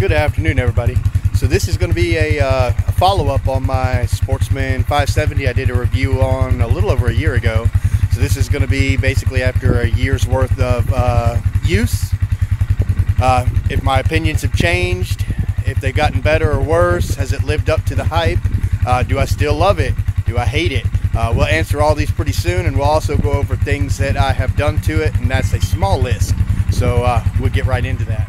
Good afternoon, everybody. So this is going to be a follow-up on my Sportsman 570 I did a review on a little over a year ago. So this is going to be basically after a year's worth of use. If my opinions have changed, if they've gotten better or worse, has it lived up to the hype? Do I still love it? Do I hate it? We'll answer all these pretty soon, and we'll also go over things that I have done to it, and that's a small list. So we'll get right into that.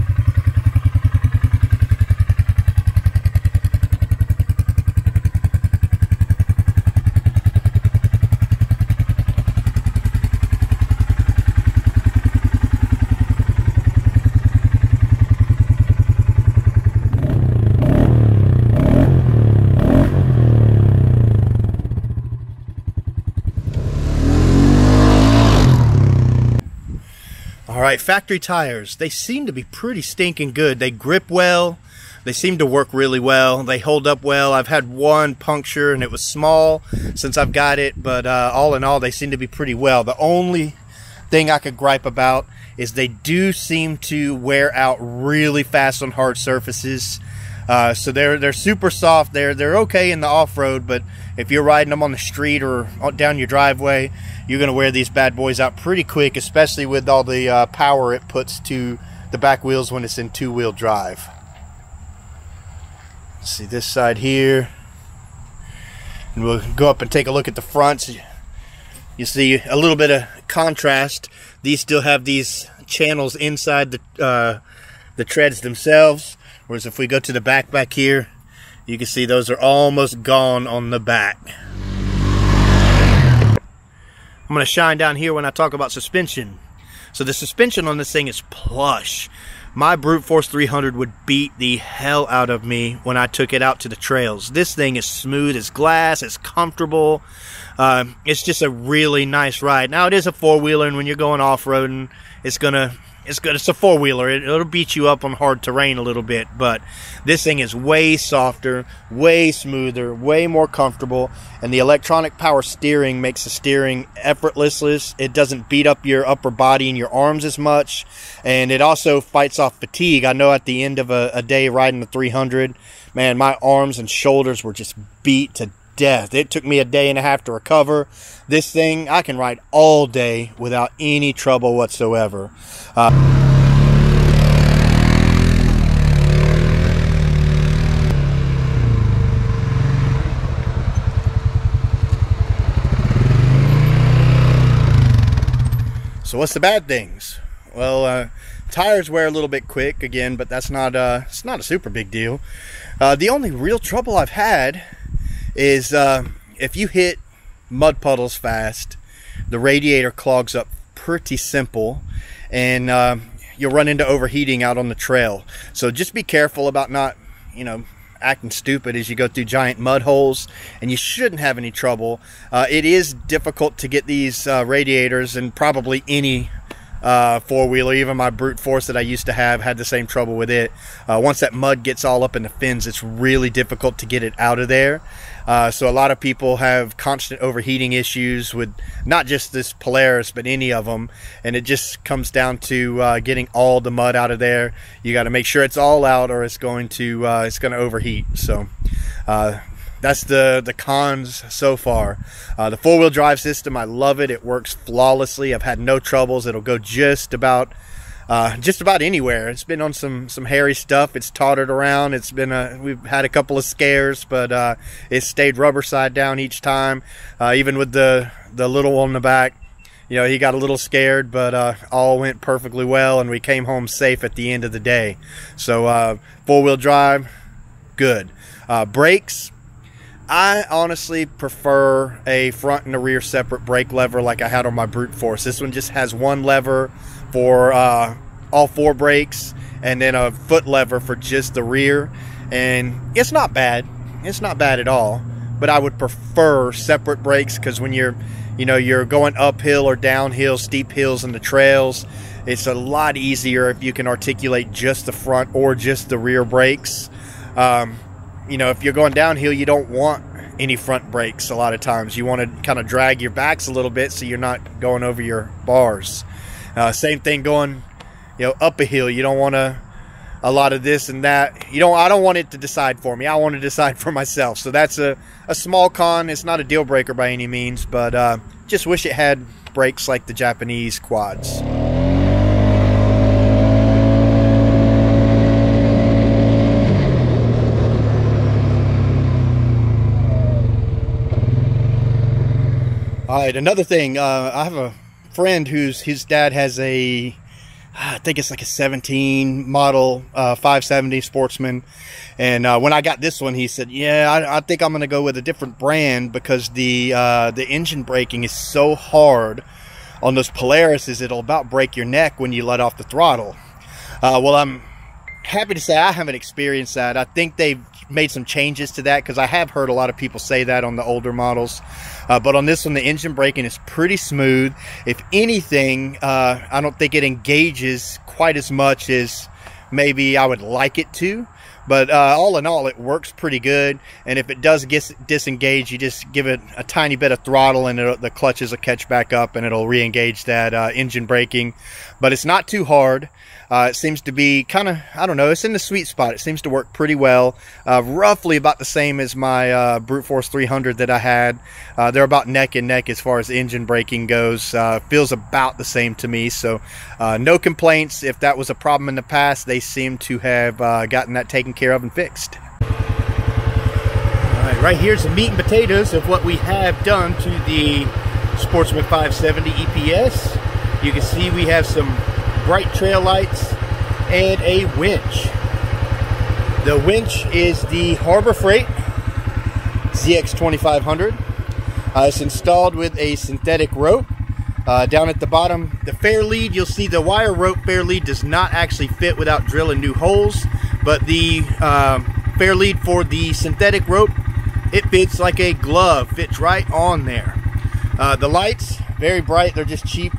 Alright, factory tires, they seem to be pretty stinking good. They grip well, they seem to work really well, they hold up well. I've had one puncture and it was small since I've got it, but all in all they seem to be pretty well. The only thing I could gripe about is they do seem to wear out really fast on hard surfaces. So they're super soft. They're okay in the off-road, but if you're riding them on the street or down your driveway, you're going to wear these bad boys out pretty quick, especially with all the power it puts to the back wheels when it's in two-wheel drive. Let's see this side here, and we'll go up and take a look at the fronts. You see a little bit of contrast. These still have these channels inside the treads themselves, whereas if we go to the back here, you can see those are almost gone on the back. I'm going to shine down here when I talk about suspension. So the suspension on this thing is plush. My Brute Force 300 would beat the hell out of me when I took it out to the trails. This thing is smooth as glass, it's comfortable. It's just a really nice ride. Now it is a four-wheeler, and when you're going off-roading, it's a four-wheeler. It'll beat you up on hard terrain a little bit, but this thing is way softer, way smoother, way more comfortable, and the electronic power steering makes the steering effortless. It doesn't beat up your upper body and your arms as much, and it also fights off fatigue. I know at the end of a day riding the 300, man, my arms and shoulders were just beat to death. It took me a day and a half to recover. This thing I can ride all day without any trouble whatsoever. So what's the bad things? Well, tires wear a little bit quick again, but that's not it's not a super big deal. The only real trouble I've had is if you hit mud puddles fast, the radiator clogs up pretty simple, and you'll run into overheating out on the trail. So just be careful about not, acting stupid as you go through giant mud holes, and you shouldn't have any trouble. It is difficult to get these radiators, and probably any four-wheeler, even my Brute Force that I used to have, had the same trouble with it. Once that mud gets all up in the fins, it's really difficult to get it out of there. So a lot of people have constant overheating issues with not just this Polaris, but any of them, and it just comes down to getting all the mud out of there. You got to make sure it's all out, or it's going to overheat. So that's the cons so far. The four-wheel drive system, I love it. It works flawlessly. I've had no troubles. It'll go just about anywhere. It's been on some hairy stuff. It's tottered around. It's been we've had a couple of scares, but it stayed rubber side down each time. Even with the little one in the back, he got a little scared, but all went perfectly well, and we came home safe at the end of the day. So four-wheel drive, good. Brakes, I honestly prefer a front and a rear separate brake lever like I had on my Brute Force. This one just has one lever for all four brakes, and then a foot lever for just the rear, and it's not bad. It's not bad at all, but I would prefer separate brakes, because when you're going uphill or downhill, steep hills in the trails, it's a lot easier if you can articulate just the front or just the rear brakes. If you're going downhill, you don't want any front brakes. A lot of times you want to kind of drag your backs a little bit so you're not going over your bars. Same thing going up a hill. You don't want to a lot of this and that. I don't want it to decide for me. I want to decide for myself. So that's a small con. It's not a deal breaker by any means, but just wish it had brakes like the Japanese quads. All right, another thing, I have a friend his dad has I think it's like a 17 model 570 Sportsman, and when I got this one, he said, yeah, I think I'm gonna go with a different brand because the engine braking is so hard on those Polarises, it'll about break your neck when you let off the throttle. Well, I'm happy to say I haven't experienced that. I think they've made some changes to that, because I have heard a lot of people say that on the older models, but on this one, the engine braking is pretty smooth. If anything, I don't think it engages quite as much as maybe I would like it to, but all in all, it works pretty good. And if it does disengage, you just give it a tiny bit of throttle and the clutches will catch back up and it'll re-engage that engine braking. But it's not too hard. It seems to be kind of, I don't know, it's in the sweet spot. It seems to work pretty well. Roughly about the same as my Brute Force 300 that I had. They're about neck and neck as far as engine braking goes. Feels about the same to me. So no complaints. If that was a problem in the past, they seem to have gotten that taken care of and fixed. All right, right here's the meat and potatoes of what we have done to the Sportsman 570 EPS. You can see we have some bright trail lights and a winch. The winch is the Harbor Freight ZX2500. It's installed with a synthetic rope. Down at the bottom, the fair lead, you'll see the wire rope fair lead does not actually fit without drilling new holes, but the fair lead for the synthetic rope, it fits like a glove, fits right on there. The lights, very bright, they're just cheap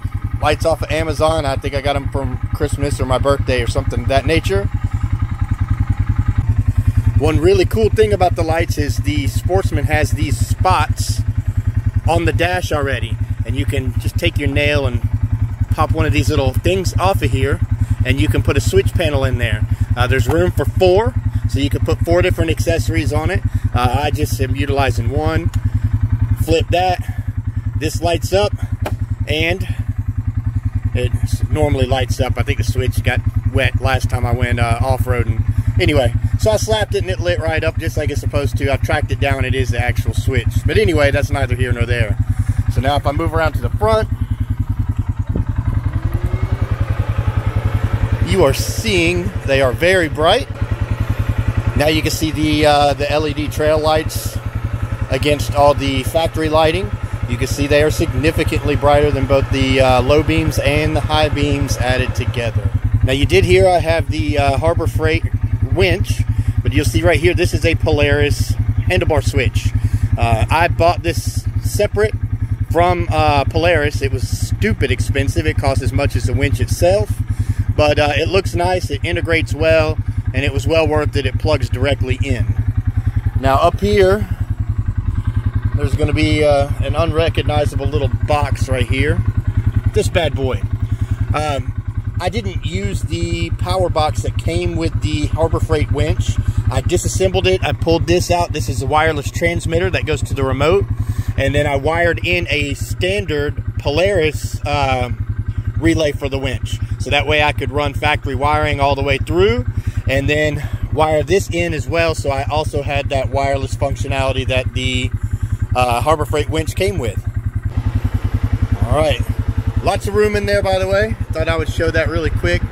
lights off of Amazon. I think I got them from Christmas or my birthday or something of that nature. One really cool thing about the lights is the Sportsman has these spots on the dash already, and you can just take your nail and pop one of these little things off of here, and you can put a switch panel in there. There's room for 4, so you can put 4 different accessories on it. I just am utilizing one. Flip that, this lights up, and it normally lights up. I think the switch got wet last time I went off-roading. Anyway, so I slapped it and it lit right up just like it's supposed to. I've tracked it down. It is the actual switch. But anyway, that's neither here nor there. So now if I move around to the front, you are seeing they are very bright. Now you can see the LED trail lights against all the factory lighting. You can see they are significantly brighter than both the low beams and the high beams added together. Now you did hear I have the Harbor Freight winch, but you'll see right here, this is a Polaris handlebar switch. I bought this separate from Polaris. It was stupid expensive. It cost as much as the winch itself, but it looks nice, it integrates well, and it was well worth it. It plugs directly in. Now up here, there's going to be an unrecognizable little box right here. This bad boy. I didn't use the power box that came with the Harbor Freight winch. I disassembled it. I pulled this out. This is a wireless transmitter that goes to the remote. And then I wired in a standard Polaris relay for the winch. So that way I could run factory wiring all the way through. And then wire this in as well. So I also had that wireless functionality that the Harbor Freight winch came with. All right, lots of room in there, by the way. Thought I would show that really quick.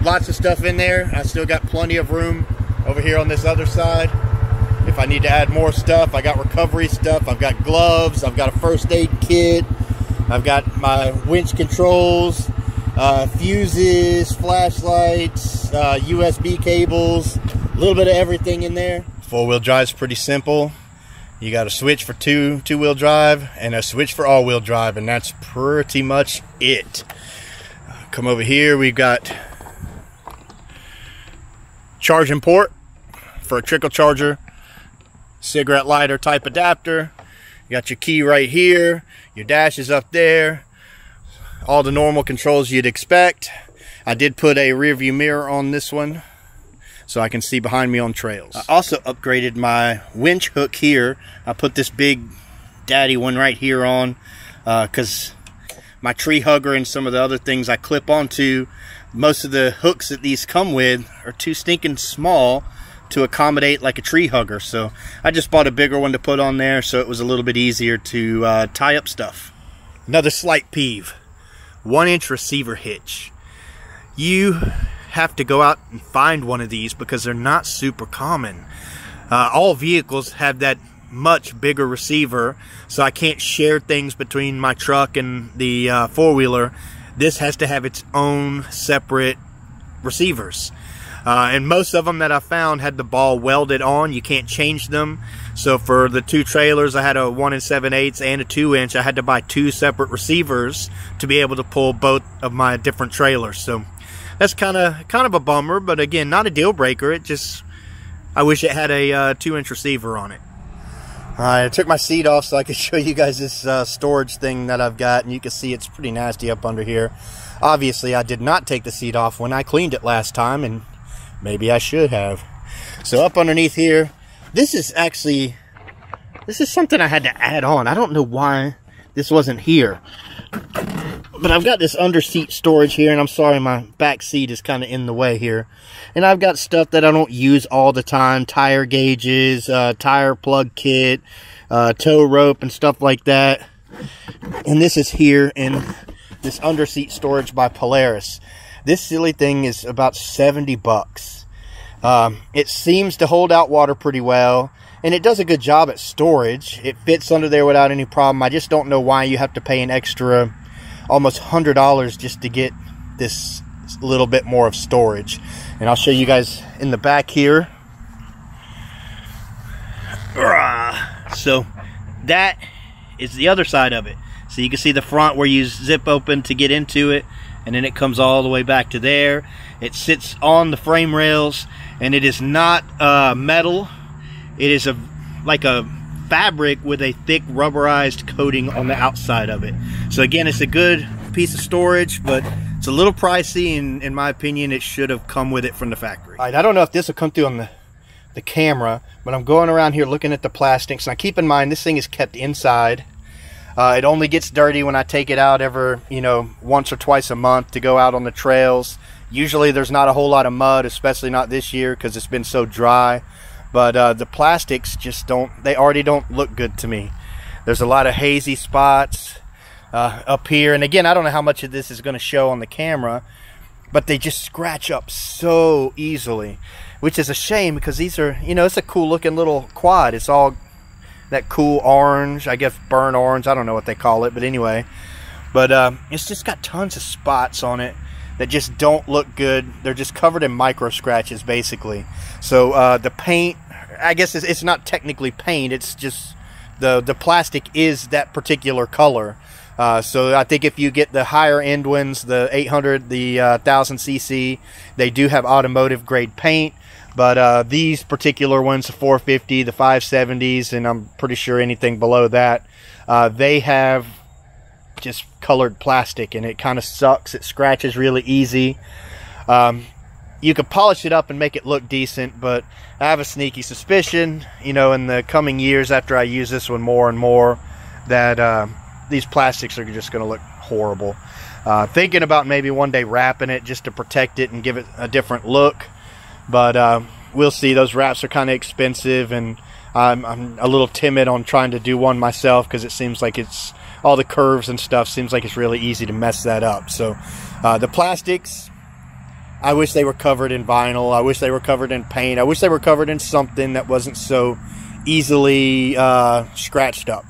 Lots of stuff in there. I still got plenty of room over here on this other side. If I need to add more stuff, I got recovery stuff. I've got gloves. I've got a first aid kit. I've got my winch controls, fuses, flashlights, USB cables, a little bit of everything in there. Four-wheel drive is pretty simple. You got a switch for two-wheel drive and a switch for all-wheel drive, and that's pretty much it. Come over here, we've got charging port for a trickle charger, cigarette lighter type adapter. You got your key right here, your dash is up there, all the normal controls you'd expect. I did put a rear view mirror on this one so I can see behind me on trails. I also upgraded my winch hook here. I put this big daddy one right here on because my tree hugger and some of the other things I clip onto, most of the hooks that these come with are too stinking small to accommodate like a tree hugger. So I just bought a bigger one to put on there so it was a little bit easier to tie up stuff. Another slight peeve, 1-inch receiver hitch. You have to go out and find one of these because they're not super common. All vehicles have that much bigger receiver, so I can't share things between my truck and the four-wheeler. This has to have its own separate receivers, and most of them that I found had the ball welded on. You can't change them. So for the 2 trailers, I had a 1 7/8 and a 2-inch. I had to buy 2 separate receivers to be able to pull both of my different trailers. So that's kind of a bummer, but again, not a deal breaker. It just, I wish it had a 2-inch receiver on it. I took my seat off so I could show you guys this storage thing that I've got, and you can see it's pretty nasty up under here. Obviously, I did not take the seat off when I cleaned it last time, and maybe I should have. So up underneath here, this is something I had to add on. I don't know why this wasn't here, but I've got this under seat storage here, and I'm sorry my back seat is kind of in the way here. And I've got stuff that I don't use all the time, tire gauges, tire plug kit, tow rope and stuff like that. And this is here in this under seat storage by Polaris. This silly thing is about 70 bucks. It seems to hold out water pretty well, and it does a good job at storage. It fits under there without any problem. I just don't know why you have to pay an extra almost $100 just to get this little bit more of storage. And I'll show you guys in the back here. So that is the other side of it. So you can see the front where you zip open to get into it, and then it comes all the way back to there. It sits on the frame rails, and it is not metal. It is like a fabric with a thick rubberized coating on the outside of it. So again, it's a good piece of storage, but it's a little pricey, and in my opinion, it should have come with it from the factory. All right, I don't know if this will come through on the camera, but I'm going around here looking at the plastics. Now keep in mind, this thing is kept inside. It only gets dirty when I take it out every, once or twice a month to go out on the trails. Usually there's not a whole lot of mud, especially not this year because it's been so dry. But the plastics just they already don't look good to me. There's a lot of hazy spots up here. And again, I don't know how much of this is going to show on the camera, but they just scratch up so easily, which is a shame because these are, it's a cool looking little quad. It's all that cool orange, I guess burnt orange, I don't know what they call it, but anyway. But it's just got tons of spots on it that just don't look good. They're just covered in micro scratches basically. So the paint, I guess it's not technically paint, it's just the plastic is that particular color. So I think if you get the higher end ones, the 800, the 1000cc, they do have automotive grade paint. But these particular ones, the 450, the 570s, and I'm pretty sure anything below that, they have just colored plastic, and it kind of sucks. It scratches really easy. You could polish it up and make it look decent, but I have a sneaky suspicion, in the coming years after I use this one more and more, that these plastics are just going to look horrible. Thinking about maybe one day wrapping it just to protect it and give it a different look. But we'll see. Those wraps are kind of expensive, and I'm a little timid on trying to do one myself because it seems like it's all the curves and stuff seems like it's really easy to mess that up. So the plastics, I wish they were covered in vinyl. I wish they were covered in paint. I wish they were covered in something that wasn't so easily scratched up.